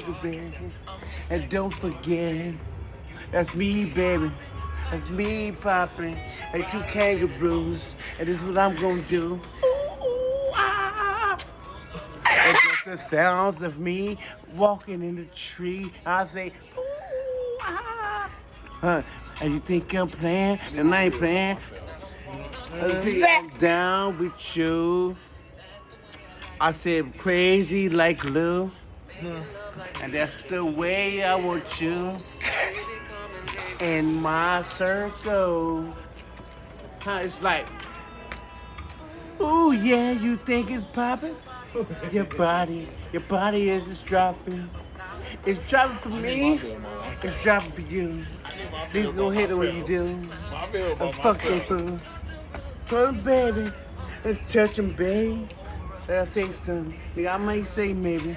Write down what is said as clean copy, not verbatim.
sugar, baby. And don't forget, that's me, baby. That's me popping like two kangaroos. And this is what I'm gonna do. Ooh, ah. And just the sounds of me walking in the tree. I say, ooh, ah. And you think I'm playing? And I ain't playing. I'm down with you. I said crazy like glue. And that's the way I want you in my circle. It's like, ooh yeah, you think it's popping? Your body is just dropping. It's dropping for me. It's dropping for you. Please go hit it when you do. I'm fucking through. Come baby, and touch him, babe. I say something. I might say maybe.